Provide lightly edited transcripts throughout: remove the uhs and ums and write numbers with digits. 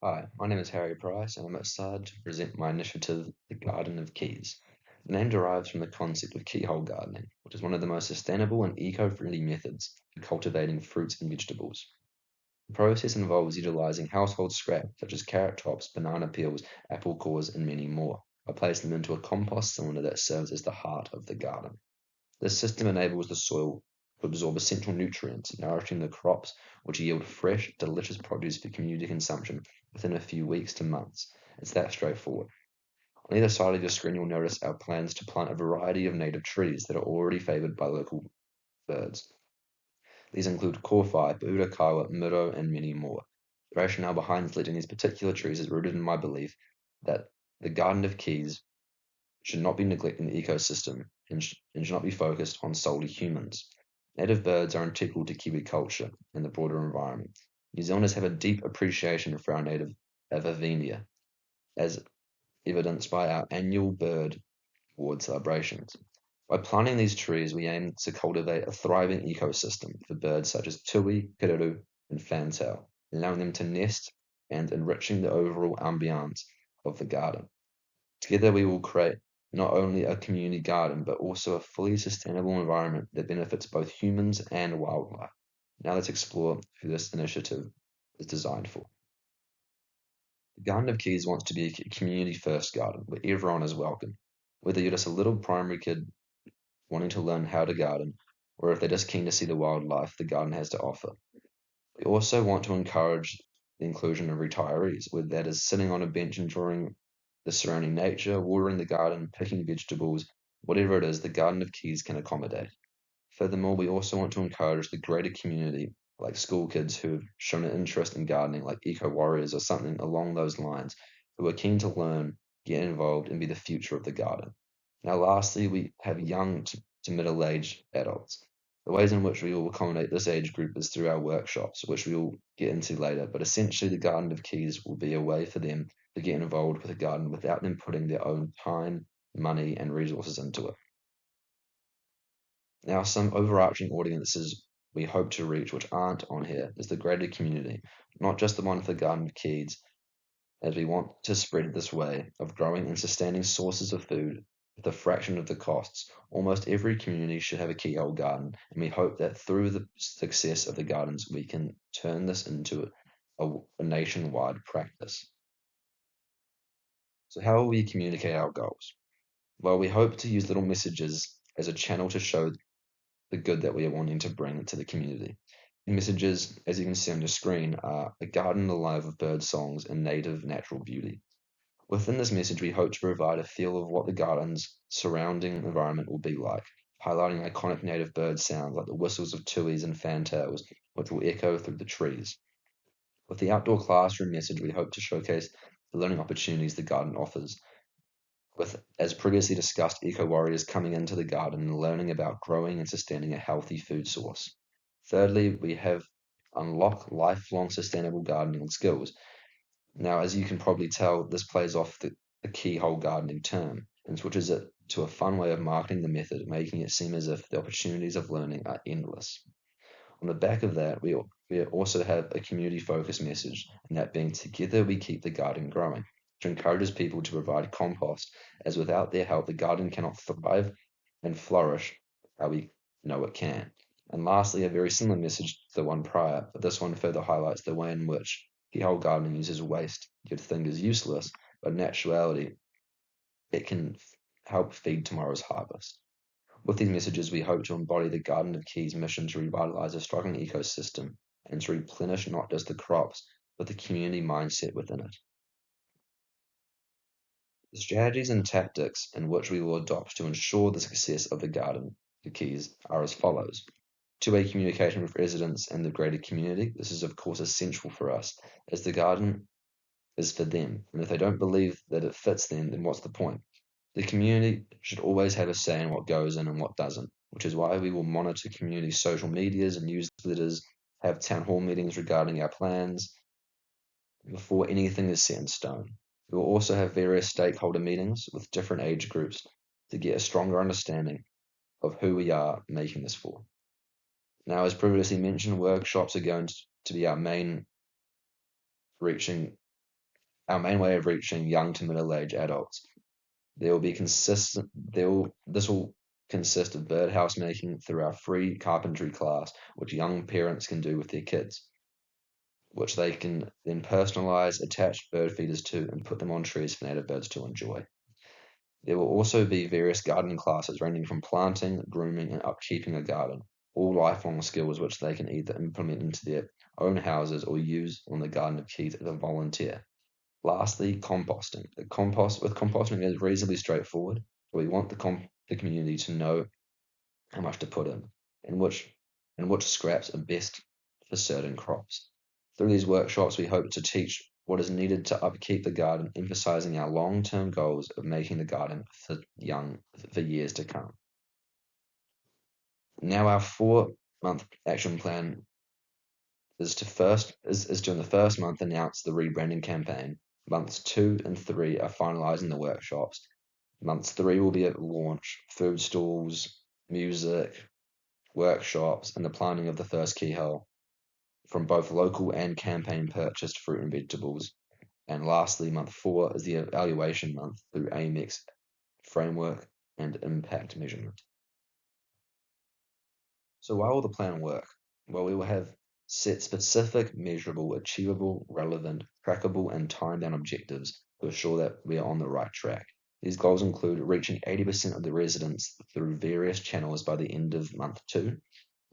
Hi, my name is Harry Price, and I'm excited to present my initiative, The Garden of Keys. The name derives from the concept of keyhole gardening, which is one of the most sustainable and eco-friendly methods for cultivating fruits and vegetables. The process involves utilizing household scrap such as carrot tops, banana peels, apple cores, and many more, by placing them into a compost cylinder that serves as the heart of the garden. This system enables the soil to absorb essential nutrients, nourishing the crops, which yield fresh, delicious produce for community consumption within a few weeks to months. It's that straightforward. On either side of your screen, you'll notice our plans to plant a variety of native trees that are already favored by local birds. These include Kowhai, Burakawa, Miro, and many more. The rationale behind selecting these particular trees is rooted in my belief that the Garden of Keys should not be neglecting the ecosystem and should not be focused on solely humans. Native birds are integral to Kiwi culture and the broader environment. New Zealanders have a deep appreciation for our native Avavenia, as evidenced by our annual bird award celebrations. By planting these trees, we aim to cultivate a thriving ecosystem for birds such as tui, kiriru, and fantail, allowing them to nest and enriching the overall ambiance of the garden. Together, we will create not only a community garden, but also a fully sustainable environment that benefits both humans and wildlife. Now, let's explore who this initiative is designed for. The Garden of Keys wants to be a community first garden where everyone is welcome. Whether you're just a little primary kid wanting to learn how to garden, or if they're just keen to see the wildlife the garden has to offer. We also want to encourage the inclusion of retirees, whether that is sitting on a bench enjoying the surrounding nature, watering the garden, picking vegetables, whatever it is, the Garden of Keys can accommodate. Furthermore, we also want to encourage the greater community, like school kids who have shown an interest in gardening, like eco warriors or something along those lines, who are keen to learn, get involved, and be the future of the garden. Now, lastly, we have young to middle aged adults. The ways in which we will accommodate this age group is through our workshops, which we will get into later. But essentially, the Garden of Keys will be a way for them to get involved with a garden without them putting their own time, money, and resources into it. Now, some overarching audiences we hope to reach, which aren't on here, is the greater community, not just the one for the Garden of Keys, as we want to spread this way of growing and sustaining sources of food with a fraction of the costs. Almost every community should have a keyhole garden, and we hope that through the success of the gardens, we can turn this into a nationwide practice. So, how will we communicate our goals? Well, we hope to use little messages as a channel to show the good that we are wanting to bring to the community. The messages, as you can see on the screen, are a garden alive with bird songs and native natural beauty. Within this message, we hope to provide a feel of what the garden's surrounding environment will be like, highlighting iconic native bird sounds like the whistles of tuis and fantails, which will echo through the trees. With the outdoor classroom message, we hope to showcase the learning opportunities the garden offers, with, as previously discussed, eco warriors coming into the garden and learning about growing and sustaining a healthy food source. Thirdly, we have unlock lifelong sustainable gardening skills. Now, as you can probably tell, this plays off the keyhole gardening term and switches it to a fun way of marketing the method, making it seem as if the opportunities of learning are endless. On the back of that, we also have a community focused message, and that being together we keep the garden growing, which encourages people to provide compost, as without their help, the garden cannot thrive and flourish how we know it can. And lastly, a very similar message to the one prior, but this one further highlights the way in which keyhole gardening uses waste you'd think is useless, but in actuality, it can help feed tomorrow's harvest. With these messages, we hope to embody the Garden of Keys mission to revitalize a struggling ecosystem and to replenish not just the crops, but the community mindset within it. The strategies and tactics in which we will adopt to ensure the success of the Garden of Keys are as follows. Two-way communication with residents and the greater community. This is, of course, essential for us, as the garden is for them. And if they don't believe that it fits them, then what's the point? The community should always have a say in what goes in and what doesn't, which is why we will monitor community social medias and newsletters, have town hall meetings regarding our plans before anything is set in stone. We will also have various stakeholder meetings with different age groups to get a stronger understanding of who we are making this for. Now, as previously mentioned, workshops are going to be our main reaching our main way of reaching young to middle-aged adults. There will be consistent. This will consist of birdhouse making through our free carpentry class, which young parents can do with their kids, which they can then personalize, attach bird feeders to, and put them on trees for native birds to enjoy. There will also be various garden classes ranging from planting, grooming, and upkeeping a garden, all lifelong skills which they can either implement into their own houses or use on the Garden of Keys as a volunteer. Lastly, composting. With composting is reasonably straightforward. We want the community to know how much to put in, and which scraps are best for certain crops. Through these workshops, we hope to teach what is needed to upkeep the garden, emphasizing our long-term goals of making the garden for years to come. Now, our 4-month action plan is to in the first month announce the rebranding campaign. Months 2 and 3 are finalizing the workshops. Months 3 will be at launch, food stalls, music, workshops, and the planting of the first keyhole from both local and campaign purchased fruit and vegetables. And lastly, month 4 is the evaluation month through AMEX framework and impact measurement. So why will the plan work? Well, we will have set specific, measurable, achievable, relevant, trackable, and time-bound objectives to assure that we are on the right track. These goals include reaching 80% of the residents through various channels by the end of month 2,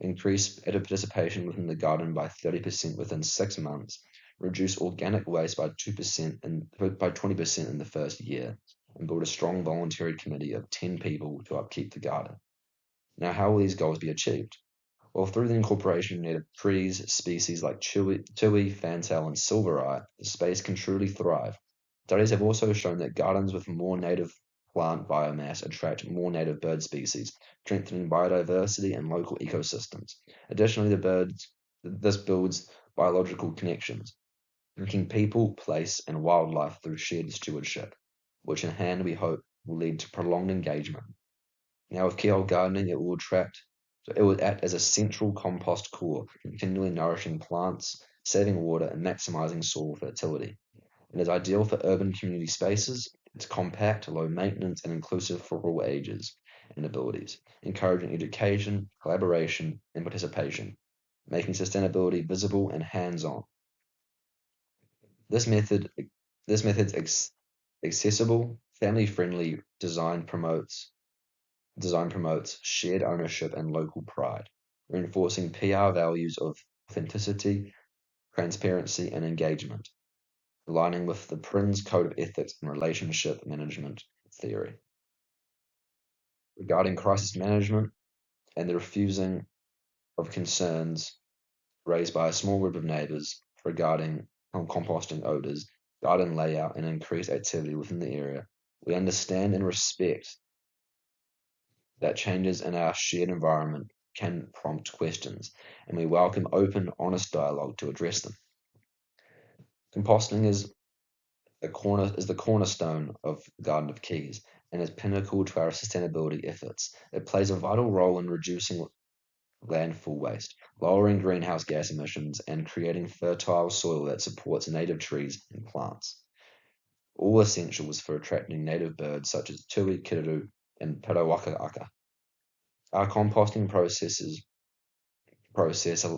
increase participation within the garden by 30% within 6 months, reduce organic waste by 20% in the first year, and build a strong voluntary committee of 10 people to upkeep the garden. Now, how will these goals be achieved? Well, through the incorporation of native trees, species like tui, fantail, and silvereye, the space can truly thrive. Studies have also shown that gardens with more native plant biomass attract more native bird species, strengthening biodiversity and local ecosystems. Additionally, this builds biological connections, linking people, place, and wildlife through shared stewardship, which in hand we hope will lead to prolonged engagement. Now, with keyhole gardening, it will act as a central compost core, continually nourishing plants, saving water, and maximizing soil fertility. It is ideal for urban community spaces. It's compact, low maintenance, and inclusive for all ages and abilities, encouraging education, collaboration, and participation, making sustainability visible and hands-on. This method's accessible, family-friendly Design promotes shared ownership and local pride, reinforcing PR values of authenticity, transparency, and engagement, aligning with the PRINS Code of Ethics and Relationship Management theory. Regarding crisis management and the refusing of concerns raised by a small group of neighbors regarding composting odors, garden layout, and increased activity within the area, we understand and respect that changes in our shared environment can prompt questions, and we welcome open, honest dialogue to address them. Composting is the cornerstone of the Garden of Keys and is pinnacle to our sustainability efforts. It plays a vital role in reducing landfill waste, lowering greenhouse gas emissions, and creating fertile soil that supports native trees and plants. All essentials for attracting native birds such as tui, kiriru, and parawaka-aka. Our composting process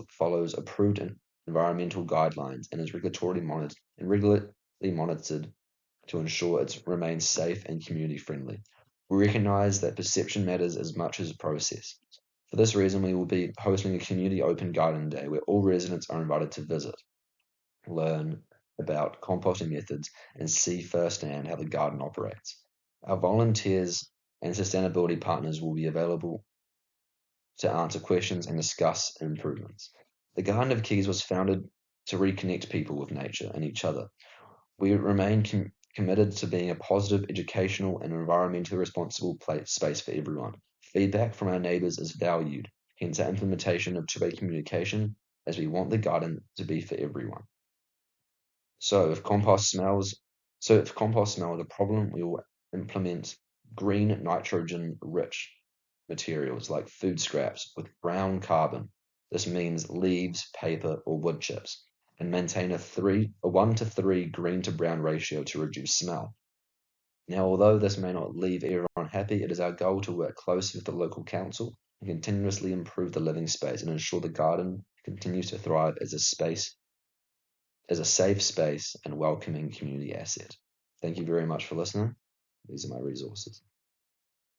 follows approved environmental guidelines and is regularly monitored to ensure it remains safe and community friendly. We recognize that perception matters as much as process. For this reason, we will be hosting a community open garden day where all residents are invited to visit, learn about composting methods, and see firsthand how the garden operates. Our volunteers and sustainability partners will be available to answer questions and discuss improvements. The Garden of Keys was founded to reconnect people with nature and each other. We remain committed to being a positive, educational, and environmentally responsible space for everyone. Feedback from our neighbours is valued, hence our implementation of two-way communication, as we want the garden to be for everyone. So if compost smells a problem, we will implement green nitrogen-rich materials like food scraps with brown carbon. This means leaves, paper, or wood chips. and maintain a 1 to 3 green to brown ratio to reduce smell. Now, although this may not leave everyone happy, it is our goal to work closely with the local council and continuously improve the living space and ensure the garden continues to thrive as a safe space and welcoming community asset. Thank you very much for listening. These are my resources.